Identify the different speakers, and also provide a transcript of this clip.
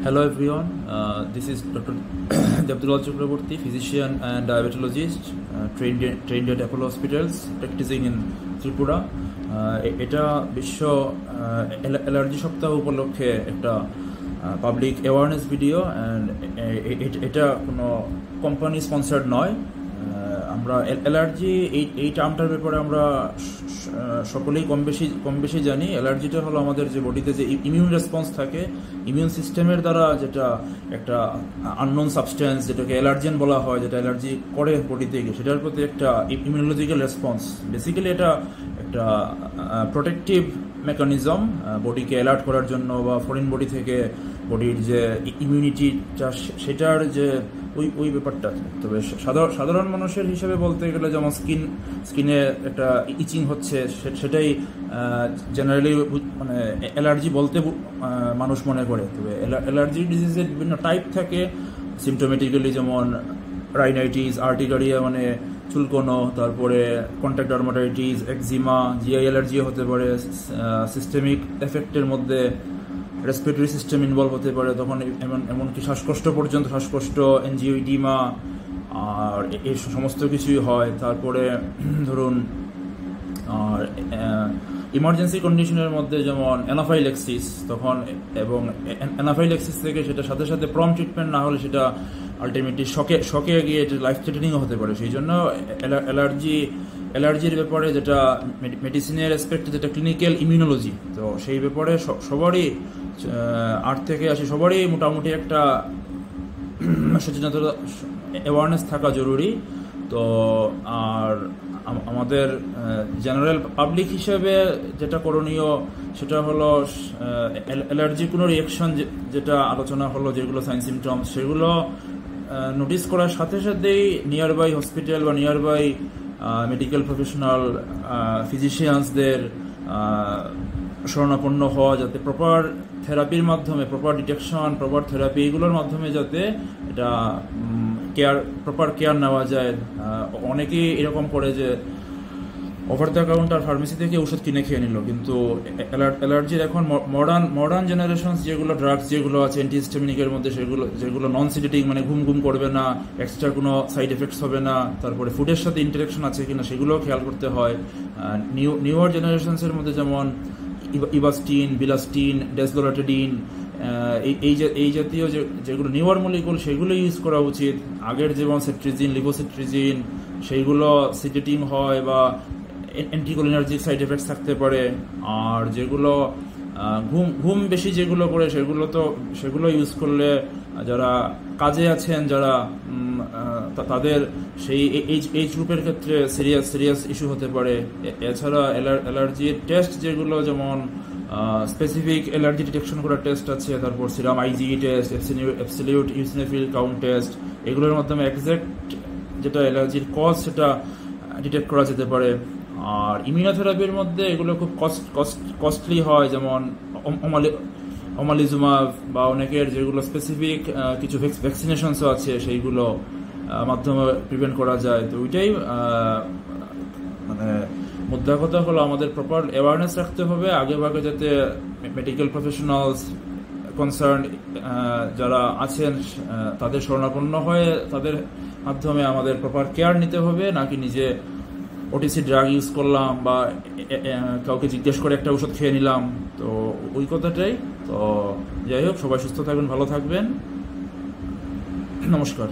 Speaker 1: Hello everyone, this is Dr. Devdulal Chakraborty, physician and diabetologist, trained at Apollo Hospitals, practicing in Tripura. এটা বিশ্ব allergy সপ্তাহ উপলক্ষে একটা public awareness video, and এটা কোনো company sponsored নয়। আমরা অ্যালার্জি এই টার্মটার ব্যাপারে আমরা সকলেই কম বেশি জানি। অ্যালার্জিটা হলো আমাদের যে বডিতে যে ইমিউন রেসপন্স থাকে, ইমিউন সিস্টেমের দ্বারা যেটা একটা আননোন সাবস্টেন্স যেটাকে অ্যালার্জেন বলা হয়, যেটা অ্যালার্জি করে বডিতে গিয়ে, সেটার প্রতি একটা ইমিউনোলজিক্যাল রেসপন্স। বেসিক্যালি এটা একটা প্রোটেকটিভ মেকানিজম বডিকে অ্যালার্ট করার জন্য, বা ফরেন বডি থেকে বডির যে ইমিউনিটিটা সেটার যে ওই ব্যাপারটা। তবে সাধারণ মানুষের হিসেবে বলতে গেলে যেমন স্কিনে একটা ইচিং হচ্ছে, সেটাই জেনারেলি মানে অ্যালার্জি বলতে মানুষ মনে করে। তবে অ্যালার্জি ডিজিজের বিভিন্ন টাইপ থাকে সিমটোমেটিক্যালি, যেমন রাইনাইটিস, আর্টিকারিয়া মানে চুলকোনো, তারপরে কন্ট্যাক্ট ডার্মাটাইটিস, একজিমা, জিআই অ্যালার্জিও হতে পারে। সিস্টেমিক এফেক্টের মধ্যে রেসপিরেটরি সিস্টেম ইনভলভ হতে পারে, তখন এমনকি শ্বাসকষ্ট পর্যন্ত, শ্বাসকষ্ট, এনজিওইডিমা, আর এই সমস্ত কিছুই হয়। তারপরে ধরুন আর ইমার্জেন্সি কন্ডিশনের মধ্যে যেমন অ্যানাফাইল্যাক্সিস, তখন এবং অ্যানাফাইল্যাক্সিস থেকে সেটা সাথে সাথে প্রম্পট ট্রিটমেন্ট না হলে সেটা আলটিমেটলি শকে গিয়ে লাইফ থ্রেটেনিংও হতে পারে। সেই জন্য অ্যালার্জির ব্যাপারে যেটা মেডিসিনের অ্যাসপেক্টে যেটা ক্লিনিক্যাল ইমিউনোলজি, তো সেই ব্যাপারে সবারই 8 থেকে 80 সবারই মোটামুটি একটা সচেতনতা, অ্যাওয়ারনেস থাকা জরুরি। তো আর আমাদের জেনারেল পাবলিক হিসেবে যেটা করণীয় সেটা হলো অ্যালার্জির কোনো রিয়াকশন যেটা আলোচনা হলো, যেগুলো সাইন সিমটমস, সেগুলো নোটিস করার সাথে সাথেই নিয়ার বাই হসপিটাল বা নিয়ার বাই মেডিকেল প্রফেশনাল ফিজিশিয়ানসদের শরণাপন্ন হওয়া, যাতে প্রপার থেরাপির মাধ্যমে, প্রপার ডিটেকশন, প্রপার থেরাপি, এগুলোর মাধ্যমে যাতে এটা প্রপার কেয়ার নেওয়া যায়। অনেকেই এরকম করে যে ওভার দ্য কাউন্টার ফার্মেসি থেকে ওষুধ কিনে খেয়ে নিল, কিন্তু অ্যালার্জির এখন মডার্ন জেনারেশন যেগুলো ড্রাগস যেগুলো আছে অ্যান্টিহিস্টামিনিকের মধ্যে, যেগুলো নন সিডেটিং, মানে ঘুম করবে না, এক্সট্রা কোনো সাইড এফেক্টস হবে না, তারপরে ফুডের সাথে ইন্টারাকশন আছে কিনা সেগুলোও খেয়াল করতে হয়। নিউয়ার জেনারেশনসের মধ্যে যেমন ইভাস্টিন, বিলাস্টিন, ডেসলোরাটেডিন, এই জাতীয় যেগুলো নিউয়ার মলিকুল, সেগুলো ইউজ করা উচিত। আগের যেমন সেট্রিজিন, লিভোসিট্রিজিন, সেইগুলো সিডেটিং হয় বা অ্যান্টিকোলিনার্জিক সাইড এফেক্টস থাকতে পারে। আর যেগুলো ঘুম বেশি যেগুলো করে, সেগুলো ইউজ করলে যারা কাজে আছেন, যারা তাদের সেই এইজ গ্রুপের ক্ষেত্রে সিরিয়াস ইস্যু হতে পারে। এছাড়া অ্যালার্জির টেস্ট যেগুলো, যেমন স্পেসিফিক অ্যালার্জি ডিটেকশন করার টেস্ট আছে, তারপর serum IgE test, absolute eosinophil count test, এগুলোর মাধ্যমে এক্সাক্ট যেটা অ্যালার্জির কজ সেটা ডিটেক্ট করা যেতে পারে। আর ইমিউনোথেরাপির মধ্যে এগুলো খুব কস্টলি হয়, যেমন ওমালিজুমাব বা অনেকের যেগুলো স্পেসিফিক কিছু ভ্যাকসিনেশনসও আছে, সেইগুলো মাধ্যমে প্রিভেন্ট করা যায়। তো ওইটাই মানে মুদ্রা কথা হলো, আমাদের প্রপার অ্যাওয়ারনেস রাখতে হবে আগে ভাগে, যাতে মেডিকেল প্রফেশনালস কনসার্ন যারা আছেন তাদের শরণাপন্ন হয়ে তাদের মাধ্যমে আমাদের প্রপার কেয়ার নিতে হবে, নাকি নিজে ওটিসি ড্রাগ ইউজ করলাম বা কাউকে জিজ্ঞেস করে একটা ওষুধ খেয়ে নিলাম। তো ওই কথাটাই। তো যাই হোক, সবাই সুস্থ থাকবেন, ভালো থাকবেন, নমস্কার।